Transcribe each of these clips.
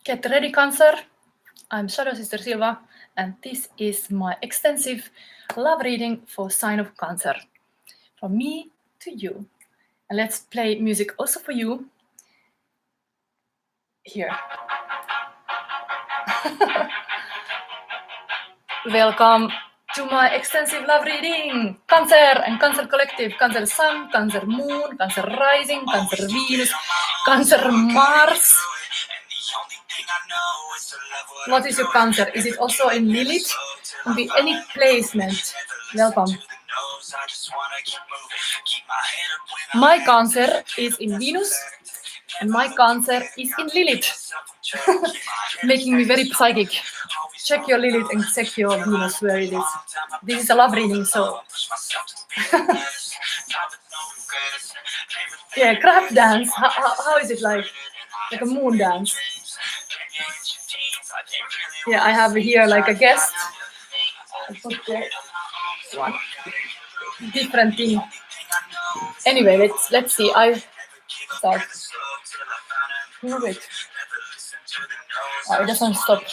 Get ready, Cancer. I'm Shadow Sister Silva, and this is my extensive love reading for sign of Cancer. From me to you. And let's play music also for you. Here. Welcome to my extensive love reading. Cancer and Cancer Collective. Cancer Sun, Cancer Moon, Cancer Rising, Cancer Venus, Cancer Mars. What is your Cancer? Is it also in Lilith? Can be any placement. Welcome. My Cancer is in Venus and my Cancer is in Lilith. Making me very psychic. Check your Lilith and check your Venus where it is. This is a love reading, so yeah, crab dance. How is it like? Like a moon dance. Yeah, I have here like a guest. Okay. One different thing. Anyway, let's see. I start. Wait. Oh, it doesn't stop.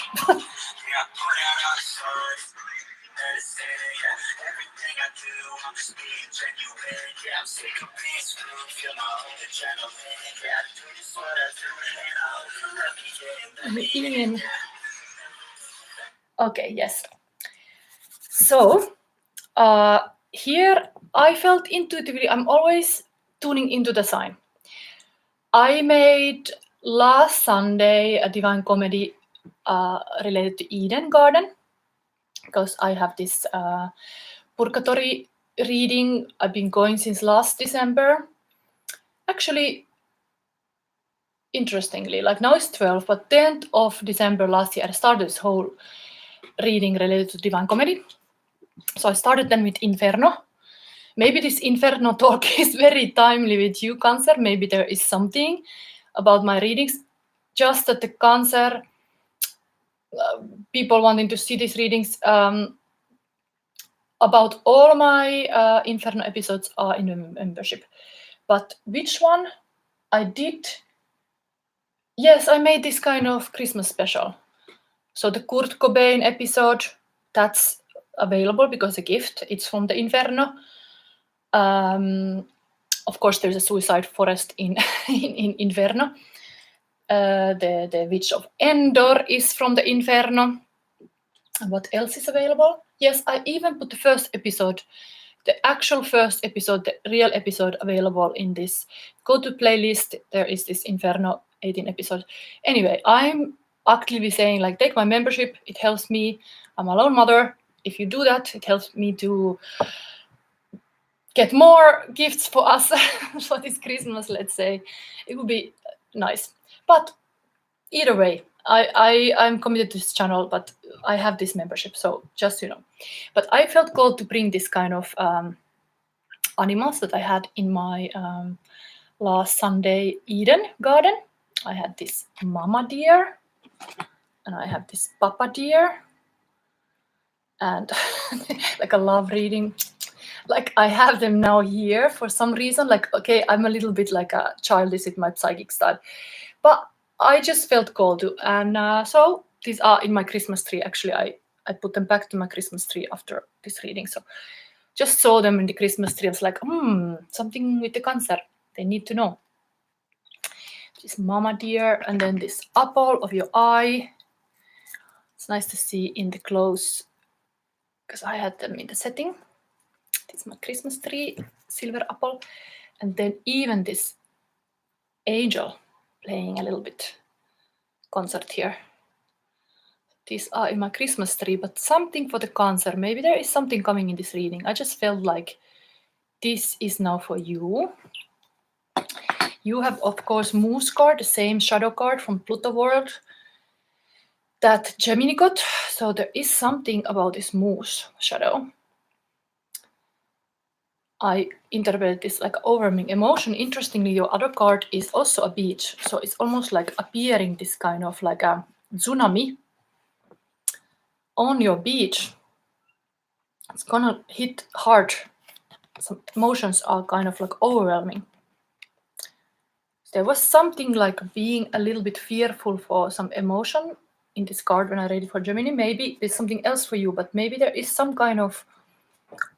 Okay, yes. So here I felt intuitively, I'm always tuning into the sign. I made last Sunday a divine comedy related to Eden Garden, because I have this purgatory reading I've been going since last December. Actually, interestingly, like now it's 12, but 10th of December last year I started this whole reading related to divine comedy. So I started then with Inferno. Maybe this Inferno talk is very timely with you, Cancer. Maybe there is something about my readings. Just that the Cancer people wanting to see these readings, about all my Inferno episodes are in the membership. But which one I did? Yes, I made this kind of Christmas special. So the Kurt Cobain episode, that's available because a gift. It's from the Inferno. Of course, there's a suicide forest in Inferno. The Witch of Endor is from the Inferno. And what else is available? Yes, I even put the first episode, the actual first episode, the real episode available in this. Go to playlist, there is this Inferno 18 episode. Anyway, I'm actively saying like, take my membership, it helps me. I'm a lone mother. If you do that, it helps me to get more gifts for us for this Christmas, let's say. It would be nice. But either way, I'm committed to this channel, but I have this membership, so just you know. But I felt called to bring this kind of animals that I had in my last Sunday Eden garden. I had this mama deer, and I have this papa deer, and like a love reading. Like I have them now here for some reason. Like, okay, I'm a little bit like a childish with my psychic style, but I just felt called to. And so these are in my Christmas tree. Actually, I put them back to my Christmas tree after this reading. So just saw them in the Christmas tree. I was like, something with the Cancer. They need to know. This mama deer, and then this apple of your eye. It's nice to see in the close because I had them in the setting. This is my Christmas tree, silver apple, and then even this angel playing a little bit concert here. These are in my Christmas tree, but something for the Cancer. Maybe there is something coming in this reading. I just felt like this is now for you. You have, of course, Moose card, the same shadow card from Pluto World that Gemini got. So there is something about this Moose shadow. I interpret this like overwhelming emotion. Interestingly, your other card is also a beach. So it's almost like appearing this kind of like a tsunami on your beach. It's gonna hit hard. Some emotions are kind of like overwhelming. There was something like being a little bit fearful for some emotion in this card when I read it for Gemini. Maybe there's something else for you, but maybe there is some kind of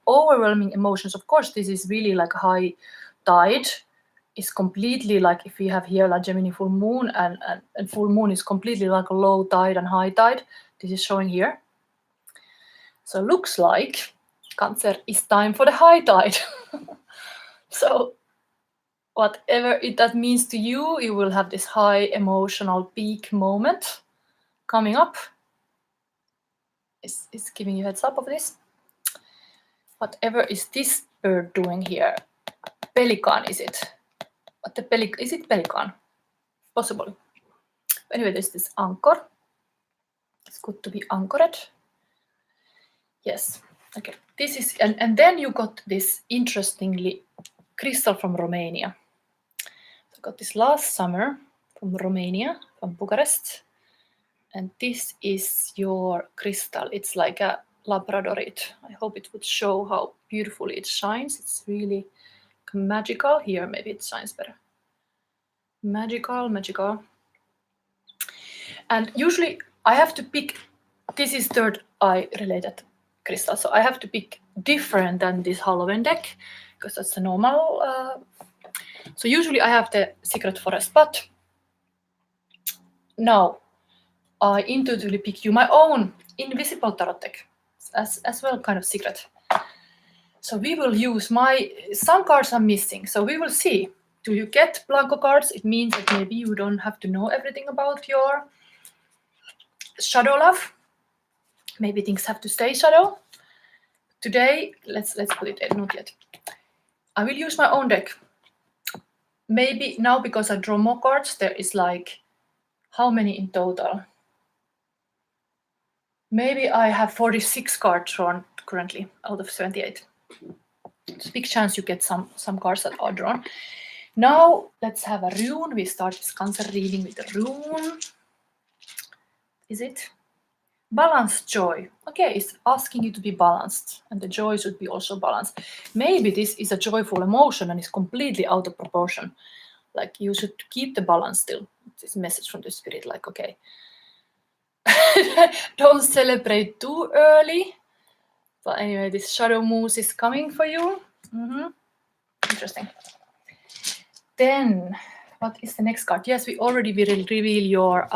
overwhelming emotions. Of course, this is really like high tide. Is completely like, if we have here like Gemini full moon, and full moon is completely like a low tide and high tide. This is showing here. So looks like Cancer is time for the high tide. So whatever that means to you, you will have this high emotional peak moment coming up. Is giving you a heads up of this. Whatever is this bird doing here? Pelican, is it? What the is it pelican? Possibly. Anyway, there's this anchor. It's good to be anchored. Yes. Okay. This is and then you got this interestingly crystal from Romania. I got this last summer from Romania, from Bucharest. And this is your crystal. It's like a labradorite. I hope it would show how beautifully it shines. It's really magical. Here, maybe it shines better. Magical, magical. And usually I have to pick, this is third eye related crystal. So I have to pick different than this Halloween deck, because that's the normal. So usually I have the Secret Forest, but now I intuitively pick you my own invisible tarot deck, as well, kind of secret. So we will use some cards are missing. So we will see. Do you get blanco cards? It means that maybe you don't have to know everything about your shadow love. Maybe things have to stay shadow. Today, let's put it there, not yet. I will use my own deck. Maybe now, because I draw more cards, there is like, how many in total? Maybe I have 46 cards drawn currently out of 78. It's a big chance you get some cards that are drawn. Now let's have a rune. We start this Cancer reading with the rune. Is it? Balanced joy. Okay, it's asking you to be balanced, and the joy should be also balanced. Maybe this is a joyful emotion and is completely out of proportion. Like, you should keep the balance still. This message from the spirit, like, okay, don't celebrate too early. But anyway, this shadow moose is coming for you. Interesting. Then, what is the next card? Yes, we already will reveal your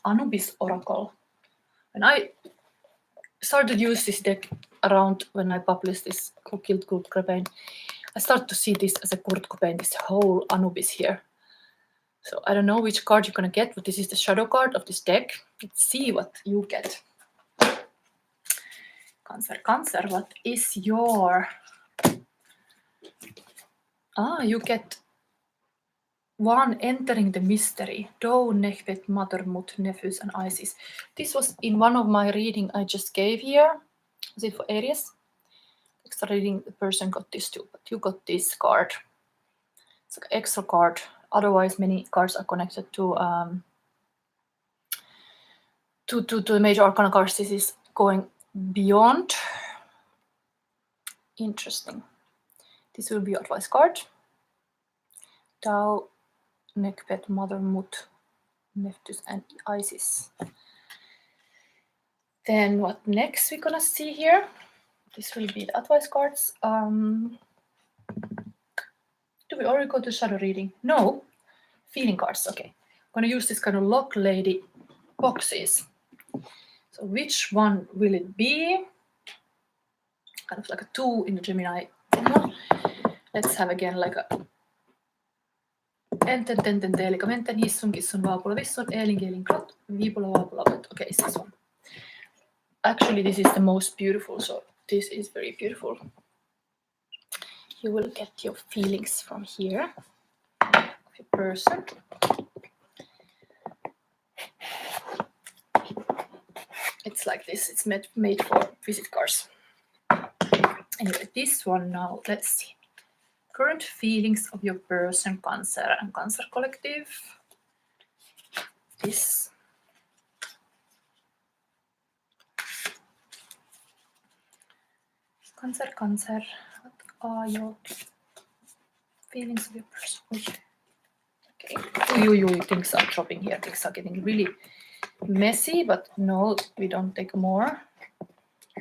Anubis Oracle. When I started to use this deck around when I published this Who Killed Kurt Cobain, I start to see this as a Kurt Cobain, this whole Anubis here. So I don't know which card you're gonna get, but this is the shadow card of this deck. Let's see what you get. Cancer, what is your... you get one entering the mystery. Doe, Nechbet, Mother, Mut, Nephthys, and Isis. This was in one of my reading I just gave here. Was it for Aries? Extra reading, the person got this too, but you got this card. It's like an extra card. Otherwise, many cards are connected to the major arcana cards. This is going beyond. Interesting. This will be your advice card. Tau, Nekpet, Mother, Mut, Nephthys, and Isis. Then what next we're gonna see here? This will be the advice cards. Do we already go to shadow reading? No. Feeling cards. Okay. I'm gonna use this kind of lock lady boxes. So which one will it be? Kind of like a 2 in the Gemini. Let's have again like a enten, tenten, teelika, menten, hissun, kissun, vaapula, vissun, eelin, kielin, klot, viipula, vaapula, but okay, it's this one. Actually, this is the most beautiful, so this is very beautiful. You will get your feelings from here of your person. It's like this, it's made for visit cards. Anyway, this one now, let's see. Current feelings of your person, Cancer and Cancer Collective. This. Cancer, what are your feelings of your person. Okay. Things are dropping here. Things are getting really messy, but no, we don't take more.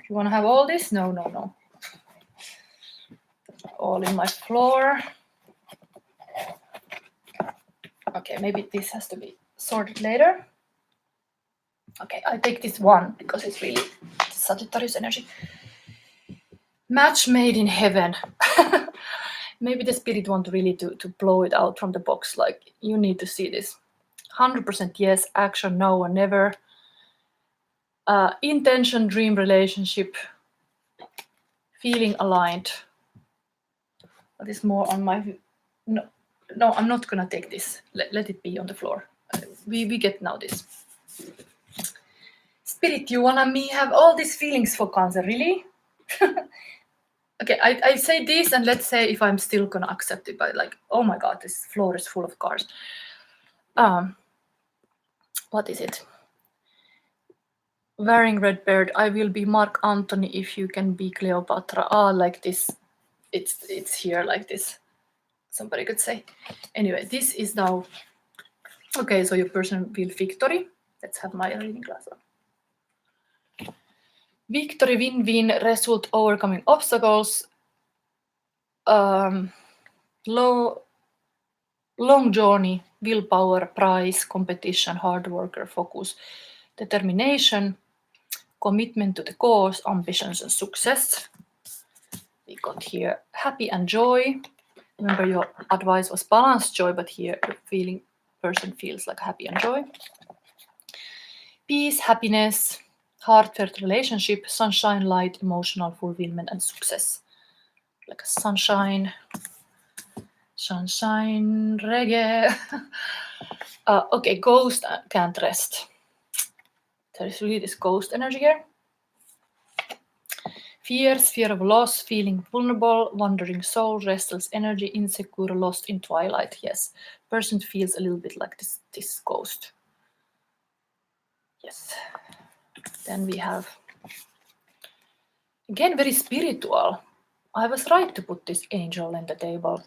You want to have all this? No. All in my floor. Okay, maybe this has to be sorted later. Okay, I take this one because it's really Sagittarius energy. Match made in heaven. Maybe the spirit want really to blow it out from the box. Like, you need to see this. 100% yes, action no or never. Intention, dream, relationship. Feeling aligned. What is more on my... No, I'm not gonna take this. Let it be on the floor. We get now this. Spirit, you wanna me have all these feelings for Cancer, really? Okay, I say this, and let's say if I'm still gonna accept it, but like, oh my god, this floor is full of cards. What is it? Wearing red beard, I will be Mark Antony if you can be Cleopatra. Like this. It's here like this. Somebody could say. Anyway, this is now... Okay, so your person will victory. Let's have my reading glass on. Victory, win-win, result, overcoming obstacles. Long journey, willpower, prize, competition, hard worker, focus, determination, commitment to the cause, ambitions and success. We got here happy and joy. Remember, your advice was balanced joy, but here the person feels like happy and joy. Peace, happiness, heartfelt relationship, sunshine, light, emotional fulfillment and success. Like a sunshine reggae. Okay, ghost can't rest. There is really this ghost energy here. Fear of loss, feeling vulnerable, wandering soul, restless energy, insecure, lost in twilight. Yes, person feels a little bit like this ghost. Yes. Then we have, again, very spiritual. I was right to put this angel on the table.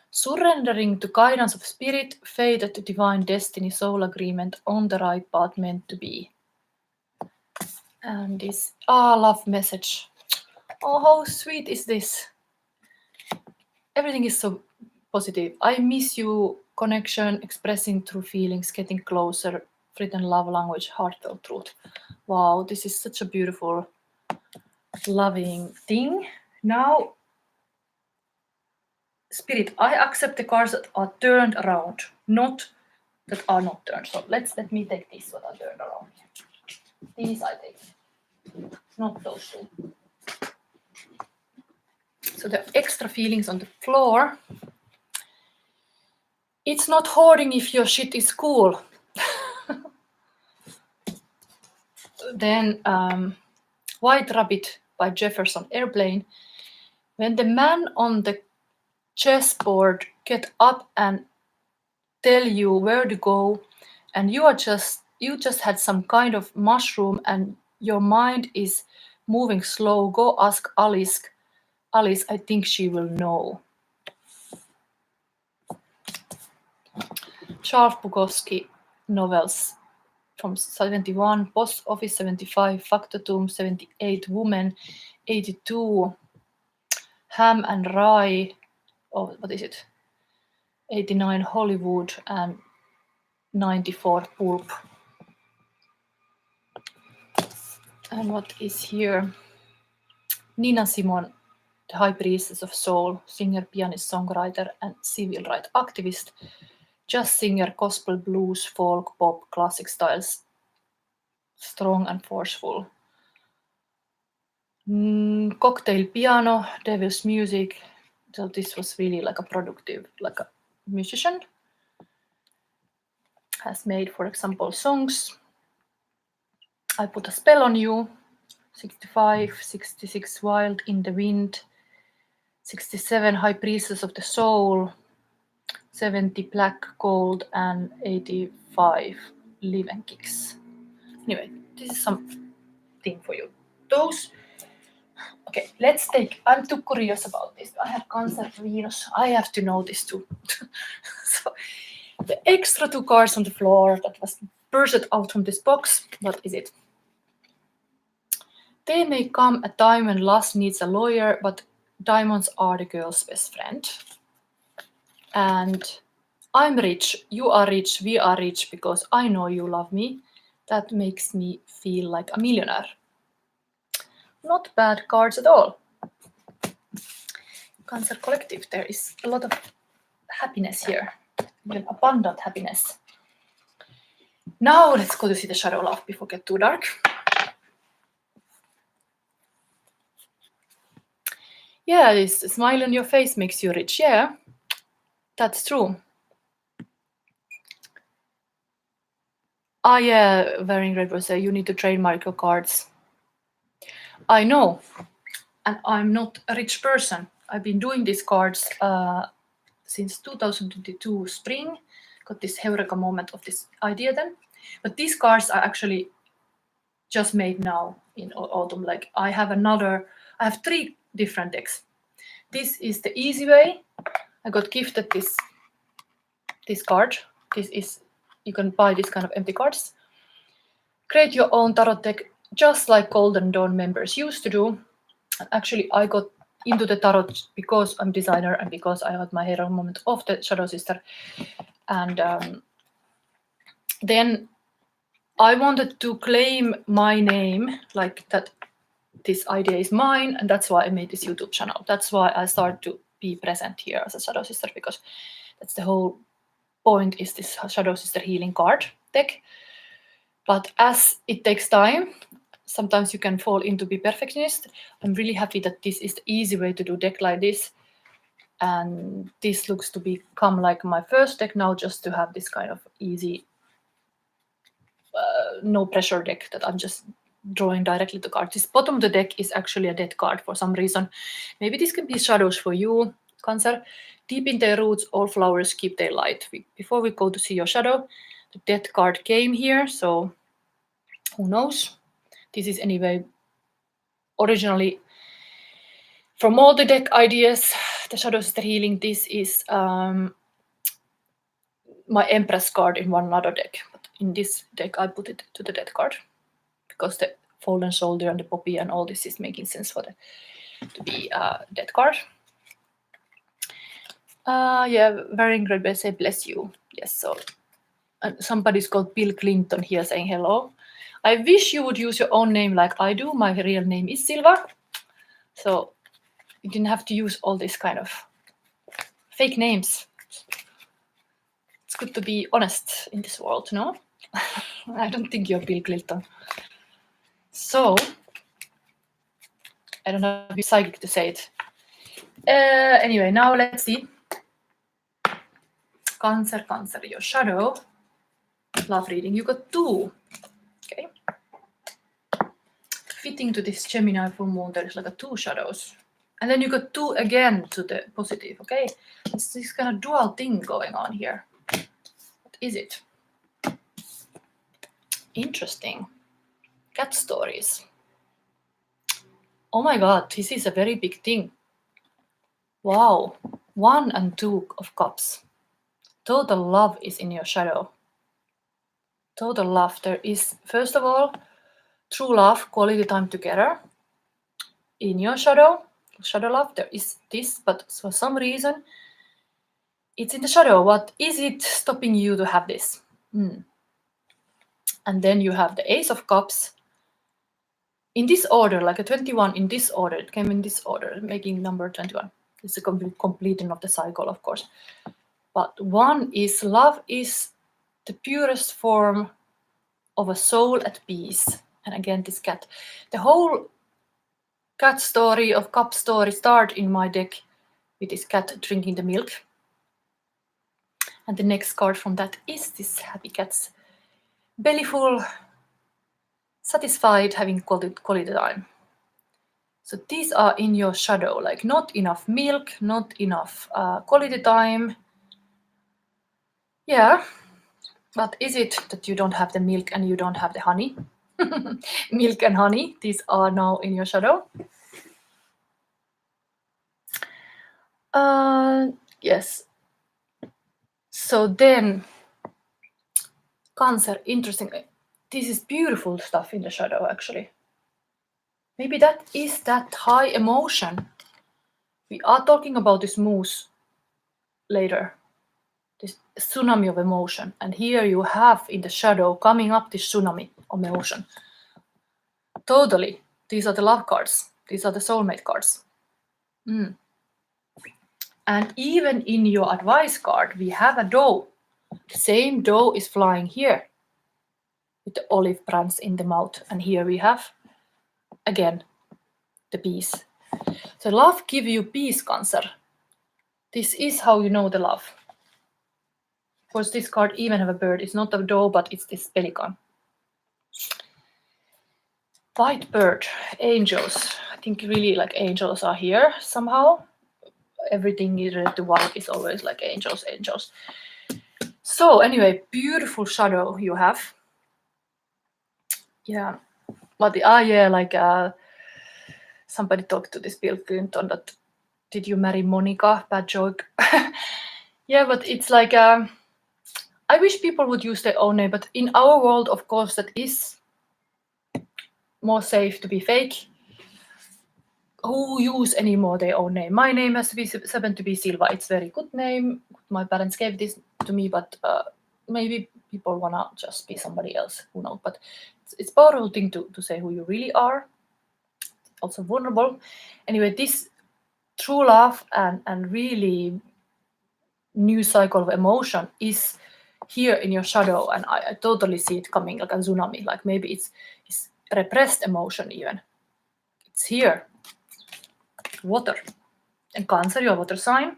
Surrendering to guidance of spirit, fated to divine destiny, soul agreement, on the right path meant to be. And this love message. Oh, how sweet is this? Everything is so positive. I miss you, connection, expressing true feelings, getting closer, written love language, heartfelt truth. Wow, this is such a beautiful, loving thing. Now, spirit, I accept the cards that are turned around, not that are not turned. So let me take this what are turned around. These I take, not those two. So the extra feelings on the floor. It's not hoarding if your shit is cool. Then White Rabbit by Jefferson Airplane. When the man on the chessboard get up and tell you where to go, and you just had some kind of mushroom and your mind is moving slow, go ask Alice. Alice, I think she will know. Charles Bukowski novels from 71, Post Office 75, Factotum 78, Woman 82, Ham and Rye, what is it? 89, Hollywood, and 94, Pulp. And what is here? Nina Simone, the High Priestess of Soul, singer, pianist, songwriter, and civil rights activist. Jazz singer, gospel, blues, folk, pop, classic styles, strong and forceful. Cocktail piano, devil's music. So this was really like a productive, like a musician. Has made, for example, songs. I Put a Spell on You, 65, 66, Wild in the Wind, 67, High Priestess of the Soul, 70, Black Gold, and 85, Live and Kicks. Anyway, this is something for you. Those. Okay, let's take, I'm too curious about this. I have Cancer, Venus, I have to know this too. So the extra 2 cards on the floor that was burst out from this box, what is it? There may come a time when lust needs a lawyer, but diamonds are the girl's best friend. And I'm rich, you are rich, we are rich because I know you love me. That makes me feel like a millionaire. Not bad cards at all. Cancer Collective, there is a lot of happiness here, even abundant happiness. Now let's go to see the shadow love before it gets too dark. Yeah, this smile on your face makes you rich. Yeah, that's true. Ah, yeah, wearing red will say you need to trademark your cards. I know, and I'm not a rich person. I've been doing these cards since 2022 spring. Got this heureka moment of this idea then. But these cards are actually just made now in autumn. Like I have 3 different decks. This is the easy way. I got gifted this card. This is, you can buy this kind of empty cards. Create your own tarot deck, just like Golden Dawn members used to do. And actually, I got into the tarot because I'm a designer and because I had my hero moment of the Shadow Sister. And then I wanted to claim my name, like that this idea is mine, and that's why I made this YouTube channel. That's why I started to be present here as a Shadow Sister, because that's the whole point, is this Shadow Sister healing card deck. But as it takes time, sometimes you can fall into be perfectionist. I'm really happy that this is the easy way to do deck like this. And this looks to become like my first deck now, just to have this kind of easy, no pressure deck that I'm just drawing directly to cards. This bottom of the deck is actually a death card for some reason. Maybe this can be shadows for you, Cancer. Deep in their roots, all flowers keep their light. Before we go to see your shadow, the death card came here, so who knows? This is anyway originally from all the deck ideas, the Shadow Sister healing. This is my Empress card in one other deck. But in this deck, I put it to the death card because the fallen soldier and the poppy and all this is making sense for to be a death card. Yeah, wearing red bell say bless you. Yes, so somebody's called Bill Clinton here saying hello. I wish you would use your own name like I do. My real name is Silva. So you didn't have to use all this kind of fake names. It's good to be honest in this world, no? I don't think you're Bill Clinton. So I don't have to be psychic to say it. Anyway, now let's see. Cancer, your shadow. Love reading. You got 2. Okay. Fitting to this Gemini Full Moon, there is like 2 shadows. And then you got 2 again to the positive, okay? It's this kind of dual thing going on here. What is it? Interesting. Cat stories. Oh my god, this is a very big thing. Wow. 1 and 2 of cups. Total love is in your shadow. Total love. There is, first of all, true love, quality time together. In your shadow love, there is this, but for some reason, it's in the shadow. What is it stopping you to have this? And then you have the Ace of Cups. In this order, like a 21 in this order, it came in this order, making number 21. It's a completing of the cycle, of course. But 1 is love is the purest form of a soul at peace. And again, this cat. The whole cat story of cup story start in my deck with this cat drinking the milk. And the next card from that is this happy cat's belly full, satisfied, having quality time. So these are in your shadow, like not enough milk, not enough quality time. Yeah, but is it that you don't have the milk and you don't have the honey? Milk and honey, these are now in your shadow. Yes. So then, Cancer, interesting. This is beautiful stuff in the shadow, actually. Maybe that is that high emotion. We are talking about this moose later, this tsunami of emotion. And here you have in the shadow coming up this tsunami of emotion. Totally. These are the love cards. These are the soulmate cards. And even in your advice card, we have a doe. The same doe is flying here with the olive branch in the mouth. And here we have, again, the peace. So love give you peace, Cancer. This is how you know the love. Of course, this card even have a bird. It's not a doe, but it's this pelican. White bird, angels. I think really like angels are here somehow. Everything related to white is always like angels, angels. So anyway, beautiful shadow you have. Yeah, but somebody talked to this Bill Clinton that, did you marry Monica? Bad joke. Yeah, but it's like, I wish people would use their own name, but in our world, of course, that is more safe to be fake. Who use anymore their own name? My name has to be Seven to be Silva. It's very good name. My parents gave this to me, but maybe people wanna just be somebody else. Who knows? But it's powerful thing to say who you really are. Also vulnerable. Anyway, this true love and really new cycle of emotion is here in your shadow, and I totally see it coming like a tsunami. Like maybe it's repressed emotion even. It's here. Water. And Cancer, your water sign.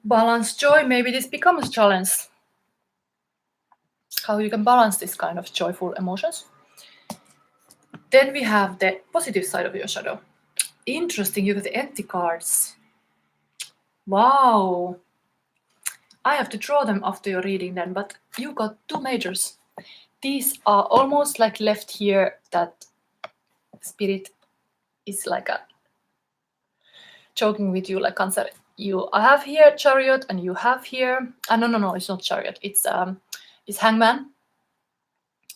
Balance, joy. Maybe this becomes a challenge. How you can balance this kind of joyful emotions. Then we have the positive side of your shadow. Interesting, you got the empty cards. Wow. I have to draw them after your reading then, but you got two majors. These are almost like left here, that spirit is like a joking with you, like Cancer. I have here Chariot, and you have here. No, it's not Chariot. It's Hangman,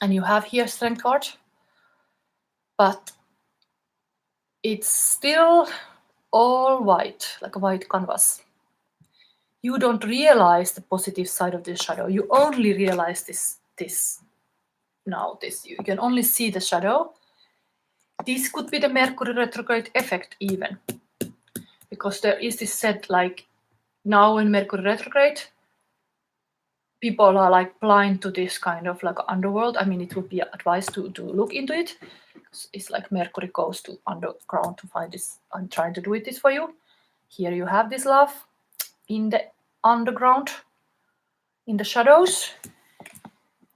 and you have here Strength card, but it's still all white, like a white canvas. You don't realize the positive side of this shadow. You only realize this now. You can only see the shadow. This could be the Mercury retrograde effect even, because there is this said like now in Mercury retrograde, people are like blind to this kind of like underworld. I mean, it would be advised to look into it. It's like Mercury goes to underground to find this. I'm trying to do this for you. Here you have this love in the underground, in the shadows.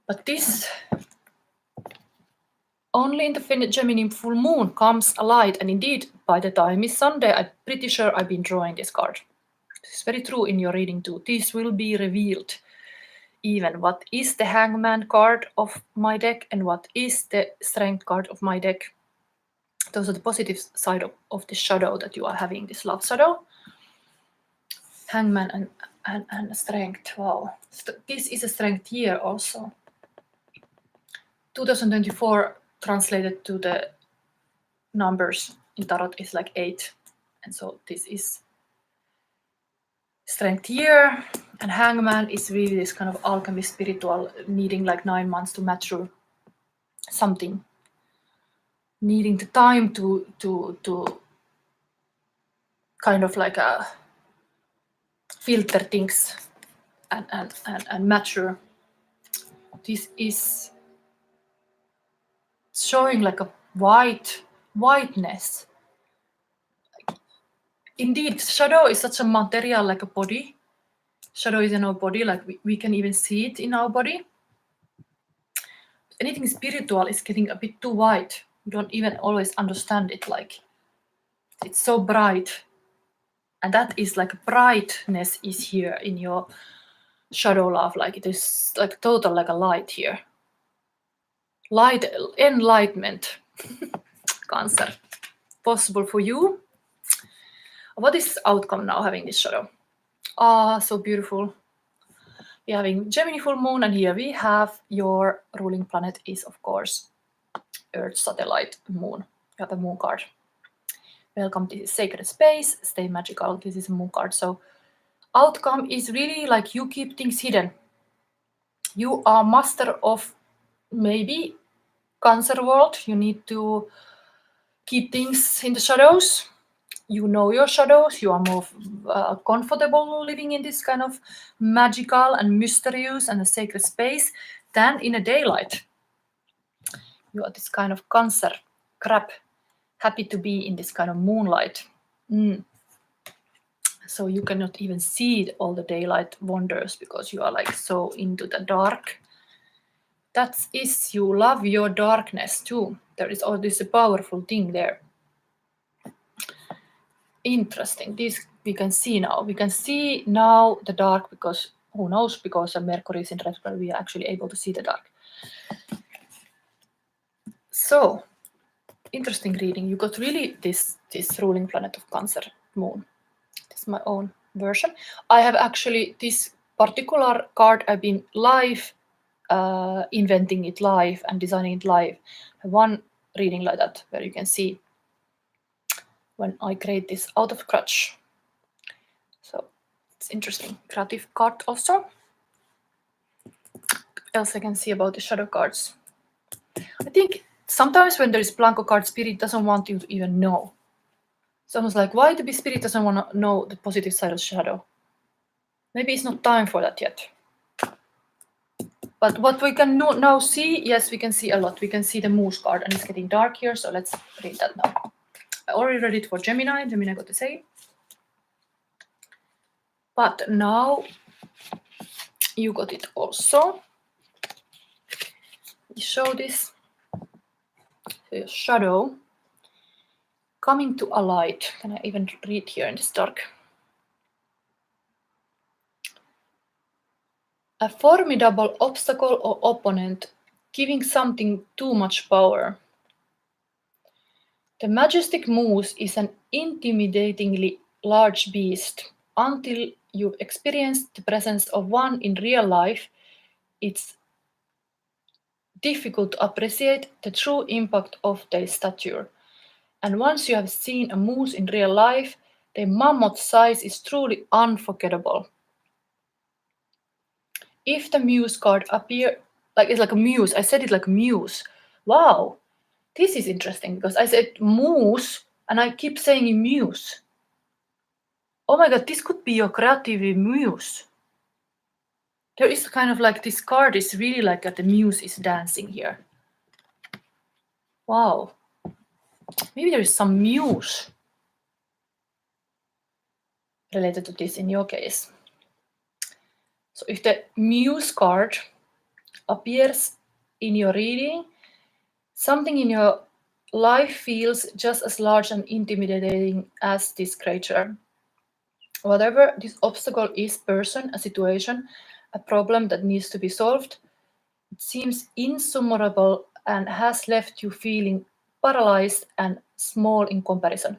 But this only in the Gemini Full Moon comes a light. And indeed, by the time it's Sunday, I'm pretty sure I've been drawing this card. This is very true in your reading too. This will be revealed. Even what is the Hangman card of my deck and what is the Strength card of my deck. Those are the positive side of the shadow that you are having, this love shadow. Hangman and Strength. Wow. This is a Strength year also. 2024 translated to the numbers in Tarot is like 8. And so this is Strength year. And Hangman is really this kind of alchemy spiritual, needing like 9 months to mature something. Needing the time to kind of like filter things and mature. This is showing like a whiteness. Indeed, shadow is such a material like a body. Shadow is in our body, like we can even see it in our body. Anything spiritual is getting a bit too white. You don't even always understand it, like it's so bright. And that is like brightness is here in your shadow love, like it is like total like a light here. Light, enlightenment. Cancer. Possible for you. What is outcome now having this shadow? Ah, so beautiful. We're having Gemini Full Moon, and here we have your ruling planet is, of course, Earth satellite moon. You have a moon card. Welcome, this is sacred space, stay magical. This is a moon card. So outcome is really like you keep things hidden. You are master of maybe Cancer world. You need to keep things in the shadows. You know your shadows. You are more comfortable living in this kind of magical and mysterious and a sacred space than in a daylight. You are this kind of Cancer crap, happy to be in this kind of moonlight. So you cannot even see all the daylight wonders because you are like so into the dark. That is, you love your darkness too. There is all this powerful thing there. Interesting. This we can see now. We can see now the dark because who knows, because Mercury is in retrograde, we are actually able to see the dark. So interesting reading. You got really this ruling planet of Cancer moon. This is my own version. I have actually this particular card. I've been live inventing it live and designing it live. One reading like that where you can see when I create this out of scratch. So it's interesting. Creative card also. What else I can see about the shadow cards? I think sometimes when there is blanco card, spirit doesn't want you to even know. It's almost like, why the spirit doesn't want to know the positive side of shadow? Maybe it's not time for that yet. But what we can now see, yes, we can see a lot. We can see the moose card, and it's getting dark here, so let's read that now. I already read it for Gemini. Gemini got the same. But now you got it also. You show this. The shadow coming to a light. Can I even read here in this dark? A formidable obstacle or opponent giving something too much power. The majestic moose is an intimidatingly large beast. Until you've experienced the presence of one in real life, it's difficult to appreciate the true impact of their stature. And once you have seen a moose in real life, their mammoth size is truly unforgettable. If the muse card appear like it's like a muse, I said it like muse. Wow, this is interesting because I said moose and I keep saying muse. Oh my god, this could be your creative muse. There is kind of like this card is really like that the muse is dancing here. Wow. Maybe there is some muse related to this in your case. So if the muse card appears in your reading, something in your life feels just as large and intimidating as this creature. Whatever this obstacle is, person, a situation, a problem that needs to be solved, it seems insurmountable and has left you feeling paralyzed and small in comparison.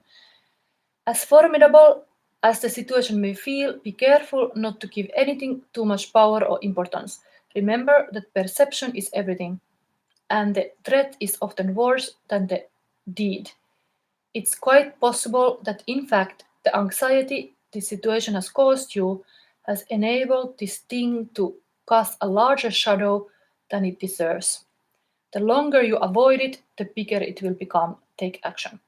As formidable as the situation may feel, be careful not to give anything too much power or importance. Remember that perception is everything, and the threat is often worse than the deed. It's quite possible that, in fact, the anxiety this situation has caused you has enabled this thing to cast a larger shadow than it deserves. The longer you avoid it, the bigger it will become. Take action.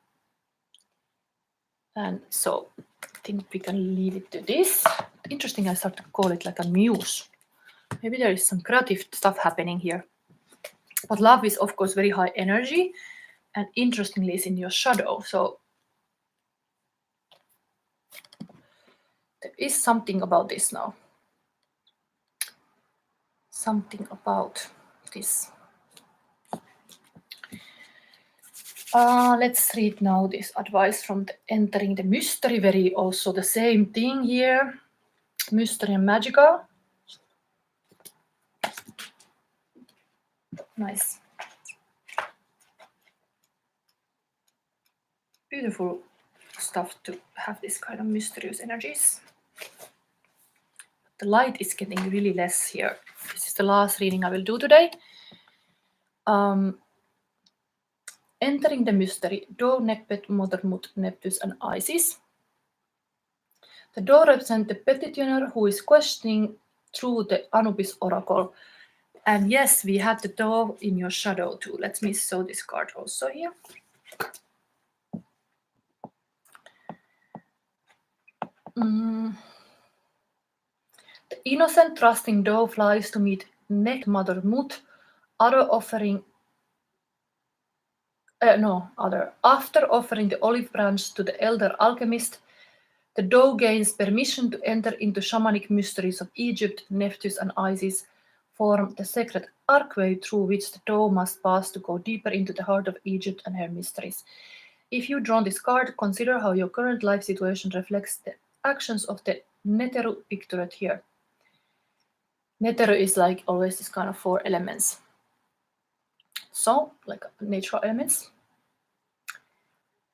And so I think we can leave it to this. Interesting, I start to call it like a muse. Maybe there is some creative stuff happening here. But love is, of course, very high energy, and interestingly, is in your shadow. So there is something about this now. Something about this. Let's read now this advice from the Entering the Mystery. Very also the same thing here. Mystery and magical. Nice. Beautiful stuff to have this kind of mysterious energies. The light is getting really less here. This is the last reading I will do today. Entering the mystery, door, Nekpet, Mothermut, Neptus, and Isis. The door represents the petitioner who is questioning through the Anubis oracle. And yes, we have the door in your shadow too. Let me show this card also here. The innocent, trusting dove flies to meet Mother Mut, after offering the olive branch to the elder alchemist. The dove gains permission to enter into shamanic mysteries of Egypt. Neptus and Isis form the sacred archway through which the dove must pass to go deeper into the heart of Egypt and her mysteries. If you've drawn this card, consider how your current life situation reflects the actions of the Neteru pictured here. Neteru is like always this kind of 4 elements. So, like natural elements.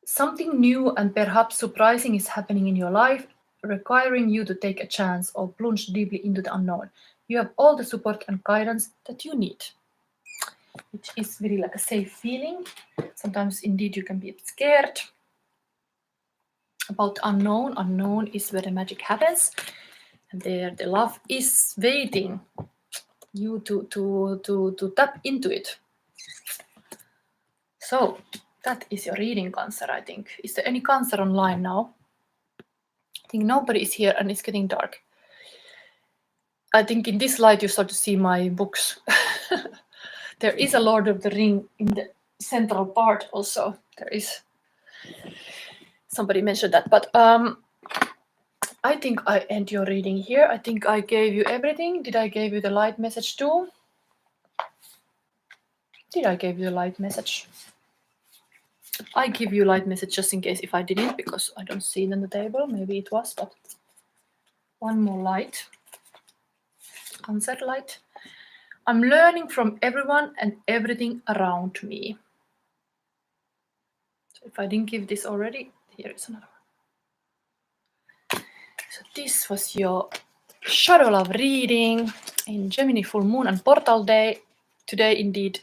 Something new and perhaps surprising is happening in your life, requiring you to take a chance or plunge deeply into the unknown. You have all the support and guidance that you need, which is very like a safe feeling. Sometimes indeed you can be a bit scared about unknown. Unknown is where the magic happens, and there the love is waiting you to tap into it. So that is your reading, Cancer, I think. Is there any Cancer online now? I think nobody is here and it's getting dark. I think in this light you start to see my books. There is a Lord of the Ring in the central part also. There is. Somebody mentioned that, but I think I end your reading here. I think I gave you everything. Did I give you the light message too? Did I give you the light message? I give you light message just in case if I didn't, because I don't see it on the table. Maybe it was, but one more light. Cancer light. I'm learning from everyone and everything around me. So if I didn't give this already, here is another one. So this was your Shadow Love reading in Gemini Full Moon and Portal Day. Today, indeed,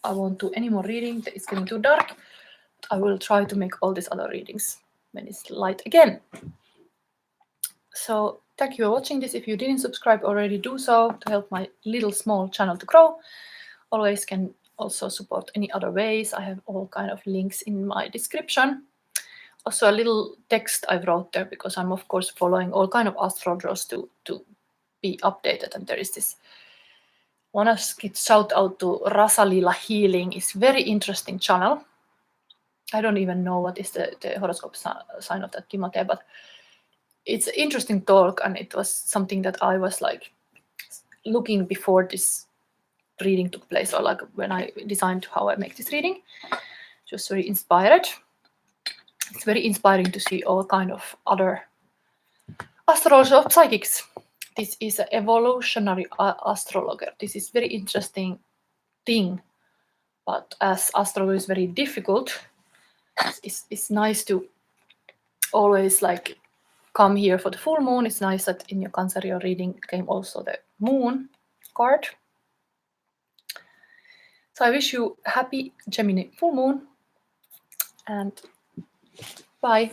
I won't do any more reading. It's getting too dark. I will try to make all these other readings when it's light again. So thank you for watching this. If you didn't subscribe already, do so to help my little small channel to grow. Always can also support any other ways. I have all kind of links in my description. Also a little text I wrote there because I'm of course following all kind of astrologers to be updated. And there is this, I want to give shout out to Rasalilahealing. It's very interesting channel. I don't even know what is the horoscope sign of that Timothy, but it's an interesting talk, and it was something that I was like looking before this reading took place, or like when I designed how I make this reading. Just very inspired. It's very inspiring to see all kind of other astrologers of psychics. This is an evolutionary astrologer. This is very interesting thing, but as astrology is very difficult, it's nice to always like come here for the full moon. It's nice that in your Cancer reading came also the moon card. So I wish you happy Gemini full moon, and bye.